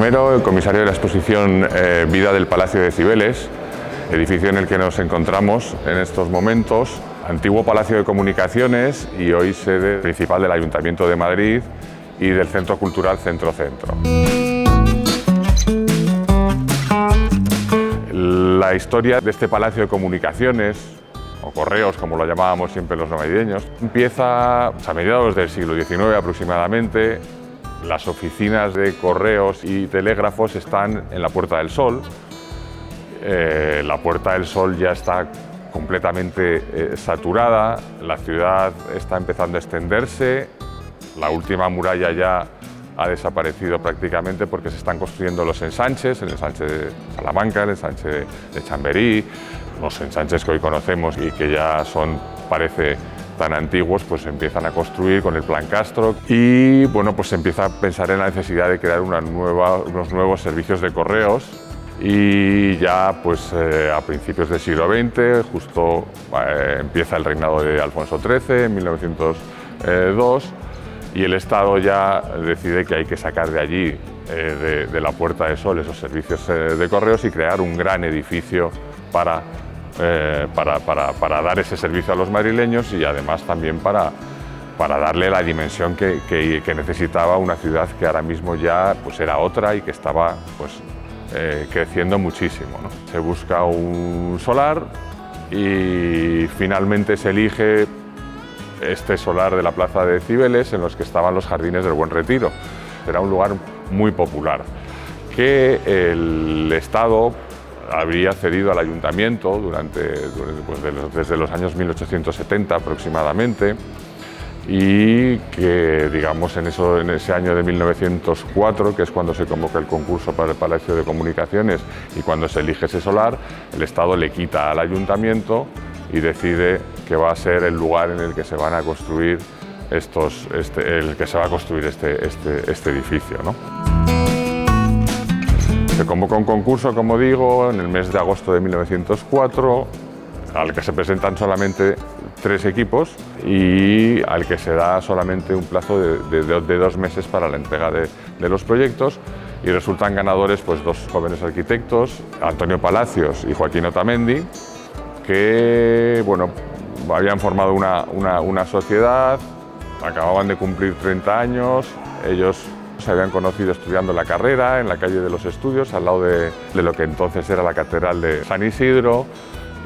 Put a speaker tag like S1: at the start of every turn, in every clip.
S1: Romero, comisario de la exposición Vida del Palacio de Cibeles, edificio en el que nos encontramos en estos momentos, antiguo Palacio de Comunicaciones y hoy sede principal del Ayuntamiento de Madrid y del Centro Cultural Centro-Centro. La historia de este Palacio de Comunicaciones, o Correos como lo llamábamos siempre los madrileños, empieza a mediados del siglo XIX aproximadamente. Las oficinas de correos y telégrafos están en la Puerta del Sol. La Puerta del Sol ya está completamente saturada, la ciudad está empezando a extenderse, la última muralla ya ha desaparecido prácticamente porque se están construyendo los ensanches, el ensanche de Salamanca, el ensanche de Chamberí, los ensanches que hoy conocemos y que ya son, parece, tan antiguos, pues se empiezan a construir con el Plan Castro y bueno, pues se empieza a pensar en la necesidad de crear unos nuevos servicios de correos y ya pues a principios del siglo XX, justo empieza el reinado de Alfonso XIII en 1902 y el Estado ya decide que hay que sacar de allí, de la Puerta del Sol, esos servicios de correos y crear un gran edificio para dar ese servicio a los madrileños y además también para darle la dimensión que necesitaba una ciudad que ahora mismo ya pues era otra y que estaba pues, creciendo muchísimo, ¿no? Se busca un solar y finalmente se elige este solar de la Plaza de Cibeles en los que estaban los Jardines del Buen Retiro. Era un lugar muy popular que el Estado habría cedido al ayuntamiento desde los años 1870 aproximadamente y que, digamos, en ese año de 1904, que es cuando se convoca el concurso para el Palacio de Comunicaciones y cuando se elige ese solar, el Estado le quita al ayuntamiento y decide que va a ser el lugar en el que se van a construir este edificio, ¿no? Se convoca un concurso, como digo, en el mes de agosto de 1904, al que se presentan solamente 3 equipos y al que se da solamente un plazo de 2 meses para la entrega de los proyectos y resultan ganadores pues 2 jóvenes arquitectos, Antonio Palacios y Joaquín Otamendi, que bueno, habían formado una sociedad, acababan de cumplir 30 años, ellos se habían conocido estudiando la carrera en la calle de los Estudios, al lado de lo que entonces era la Catedral de San Isidro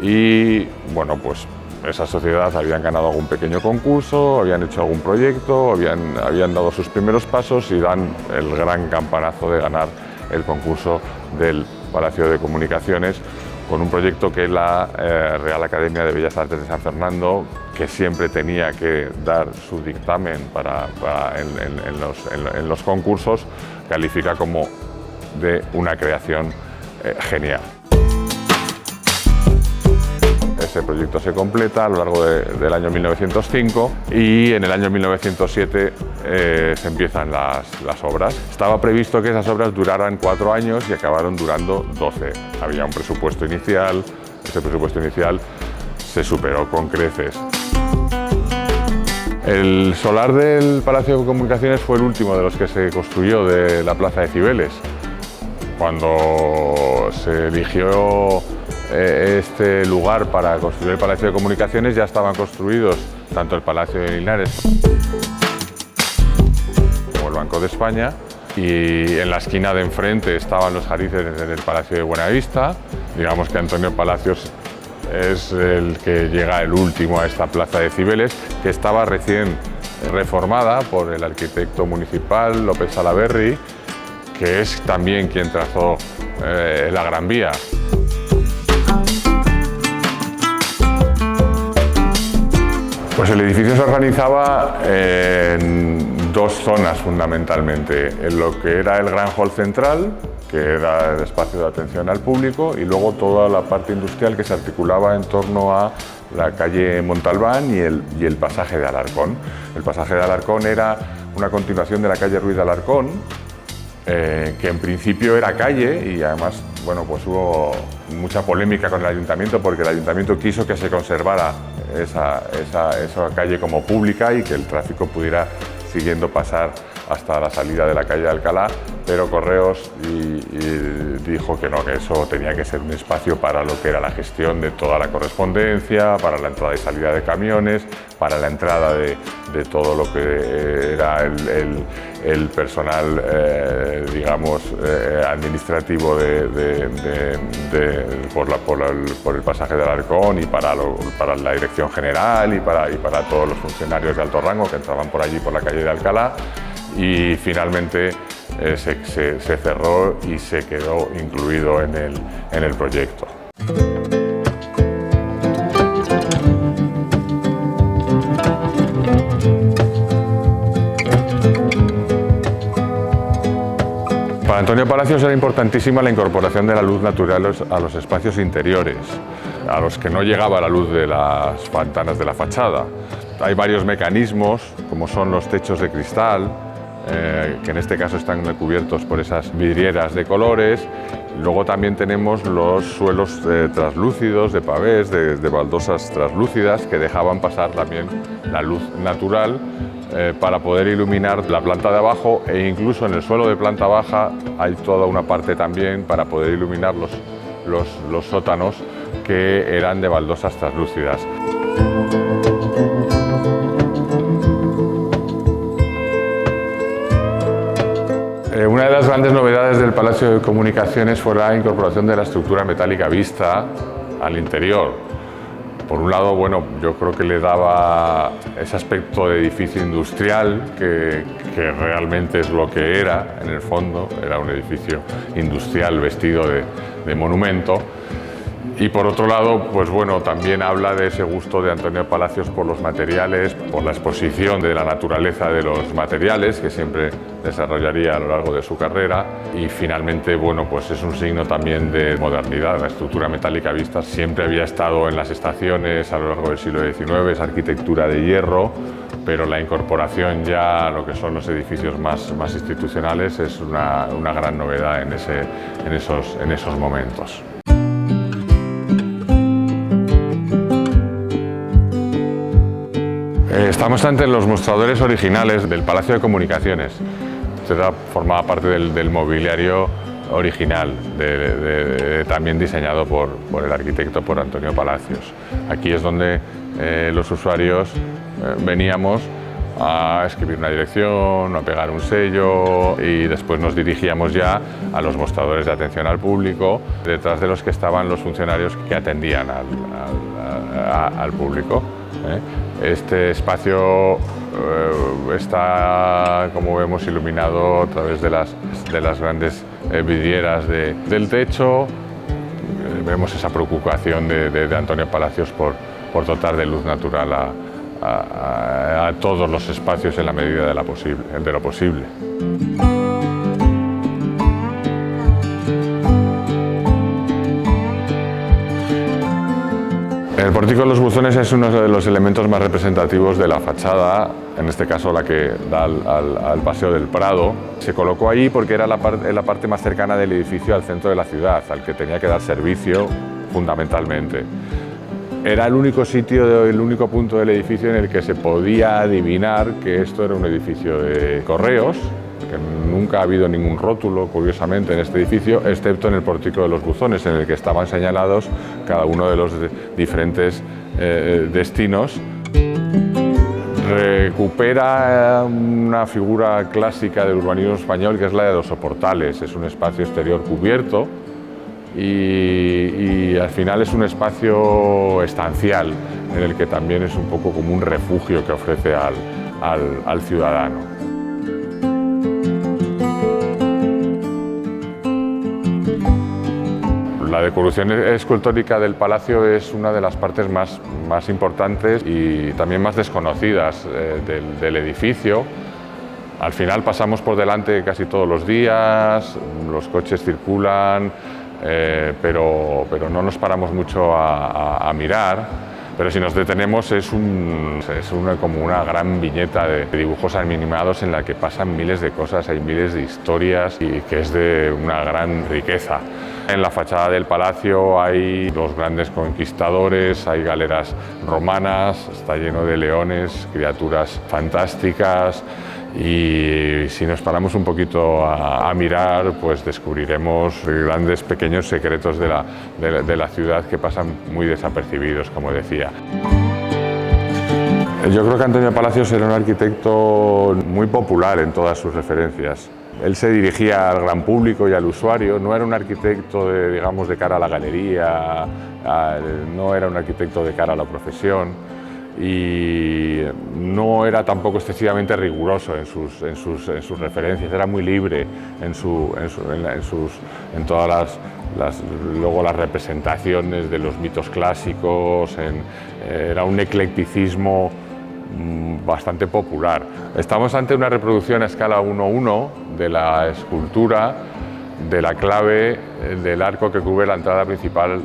S1: y bueno, pues esa sociedad habían ganado algún pequeño concurso, habían hecho algún proyecto, habían dado sus primeros pasos y dan el gran campanazo de ganar el concurso del Palacio de Comunicaciones con un proyecto que la Real Academia de Bellas Artes de San Fernando, que siempre tenía que dar su dictamen en los concursos, califica como de una creación genial. Ese proyecto se completa a lo largo del año 1905 y en el año 1907 se empiezan las obras. Estaba previsto que esas obras duraran 4 años y acabaron durando 12. Había un presupuesto inicial, ese presupuesto inicial se superó con creces. El solar del Palacio de Comunicaciones fue el último de los que se construyó de la Plaza de Cibeles. Cuando se eligió este lugar para construir el Palacio de Comunicaciones ya estaban construidos tanto el Palacio de Linares como el Banco de España y en la esquina de enfrente estaban los jardines del Palacio de Buenavista. Digamos que Antonio Palacios es el que llega el último a esta Plaza de Cibeles, que estaba recién reformada por el arquitecto municipal López Salaberry, que es también quien trazó la Gran Vía. Pues el edificio se organizaba en 2 zonas fundamentalmente, en lo que era el gran hall central, que era el espacio de atención al público, y luego toda la parte industrial que se articulaba en torno a la calle Montalbán y el pasaje de Alarcón. El pasaje de Alarcón era una continuación de la calle Ruiz de Alarcón, que en principio era calle y además bueno, pues hubo mucha polémica con el ayuntamiento porque el ayuntamiento quiso que se conservara esa calle como pública y que el tráfico pudiera consiguiendo pasar hasta la salida de la calle de Alcalá, pero Correos dijo que no, que eso tenía que ser un espacio para lo que era la gestión de toda la correspondencia, para la entrada y salida de camiones, para la entrada de todo lo que era el personal, digamos, administrativo por el pasaje del Alarcón y para la dirección general y para todos los funcionarios de alto rango que entraban por allí por la calle de Alcalá, y finalmente se cerró y se quedó incluido en el proyecto. Para Antonio Palacios era importantísima la incorporación de la luz natural a los espacios interiores, a los que no llegaba la luz de las ventanas de la fachada. Hay varios mecanismos, como son los techos de cristal, que en este caso están cubiertos por esas vidrieras de colores. Luego también tenemos los suelos translúcidos, de pavés, de baldosas translúcidas, que dejaban pasar también la luz natural para poder iluminar la planta de abajo, e incluso en el suelo de planta baja hay toda una parte también para poder iluminar los sótanos, que eran de baldosas translúcidas. Una de las grandes novedades del Palacio de Comunicaciones fue la incorporación de la estructura metálica vista al interior. Por un lado, bueno, yo creo que le daba ese aspecto de edificio industrial que realmente es lo que era, en el fondo, era un edificio industrial vestido de monumento. Y por otro lado, pues bueno, también habla de ese gusto de Antonio Palacios por los materiales, por la exposición de la naturaleza de los materiales que siempre desarrollaría a lo largo de su carrera. Y finalmente, bueno, pues es un signo también de modernidad. La estructura metálica vista siempre había estado en las estaciones a lo largo del siglo XIX, es arquitectura de hierro, pero la incorporación ya a lo que son los edificios más institucionales es una gran novedad en esos momentos. Estamos ante los mostradores originales del Palacio de Comunicaciones. Esto formaba parte del mobiliario original, también diseñado por el arquitecto, por Antonio Palacios. Aquí es donde los usuarios veníamos a escribir una dirección, a pegar un sello, y después nos dirigíamos ya a los mostradores de atención al público, detrás de los que estaban los funcionarios que atendían al público. Este espacio está, como vemos, iluminado a través de las grandes vidrieras del techo. Vemos esa preocupación de Antonio Palacios por dotar de luz natural a todos los espacios en la medida de lo posible. El pórtico de los buzones es uno de los elementos más representativos de la fachada, en este caso la que da al Paseo del Prado. Se colocó allí porque era la parte más cercana del edificio al centro de la ciudad, al que tenía que dar servicio fundamentalmente. Era el único sitio, el único punto del edificio en el que se podía adivinar que esto era un edificio de correos, que nunca ha habido ningún rótulo, curiosamente, en este edificio, excepto en el pórtico de los buzones, en el que estaban señalados cada uno de los diferentes destinos. Recupera una figura clásica del urbanismo español, que es la de los soportales. Es un espacio exterior cubierto y al final es un espacio estancial, en el que también es un poco como un refugio que ofrece al ciudadano. La decoración escultórica del palacio es una de las partes más importantes y también más desconocidas del edificio. Al final pasamos por delante casi todos los días, los coches circulan, pero no nos paramos mucho a mirar. Pero si nos detenemos es como una gran viñeta de dibujos animados en la que pasan miles de cosas, hay miles de historias y que es de una gran riqueza. En la fachada del palacio hay los grandes conquistadores, hay galeras romanas, está lleno de leones, criaturas fantásticas, Y si nos paramos un poquito a mirar, pues descubriremos grandes, pequeños secretos de la ciudad que pasan muy desapercibidos, como decía. Yo creo que Antonio Palacios era un arquitecto muy popular en todas sus referencias. Él se dirigía al gran público y al usuario, no era un arquitecto digamos, de cara a la galería, no era un arquitecto de cara a la profesión y no era tampoco excesivamente riguroso en sus referencias, era muy libre en todas luego las representaciones de los mitos clásicos, era un eclecticismo bastante popular. Estamos ante una reproducción a escala 1:1 de la escultura de la clave del arco que cubre la entrada principal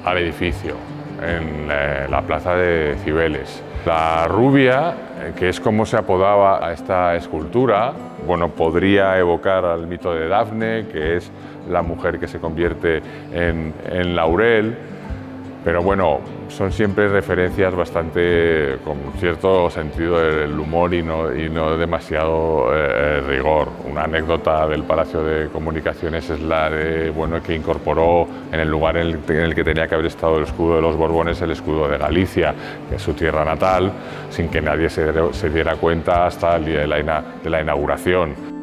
S1: al edificio, en la plaza de Cibeles. La rubia, que es como se apodaba a esta escultura, bueno, podría evocar al mito de Dafne, que es la mujer que se convierte en laurel, pero bueno, son siempre referencias bastante con cierto sentido del humor y no demasiado rigor. Una anécdota del Palacio de Comunicaciones es la de, bueno, que incorporó en el lugar en el que tenía que haber estado el escudo de los Borbones, el escudo de Galicia, que es su tierra natal, sin que nadie se diera cuenta hasta el día de la inauguración.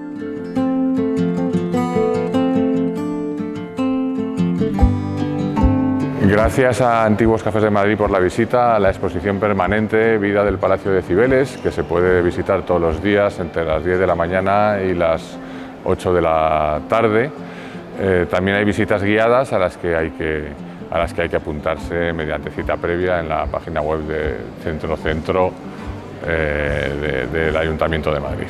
S1: Gracias a Antiguos Cafés de Madrid por la visita a la exposición permanente Vida del Palacio de Cibeles, que se puede visitar todos los días entre las 10 de la mañana y las 8 de la tarde. También hay visitas guiadas a las que hay que apuntarse mediante cita previa en la página web del Centro del Ayuntamiento de Madrid.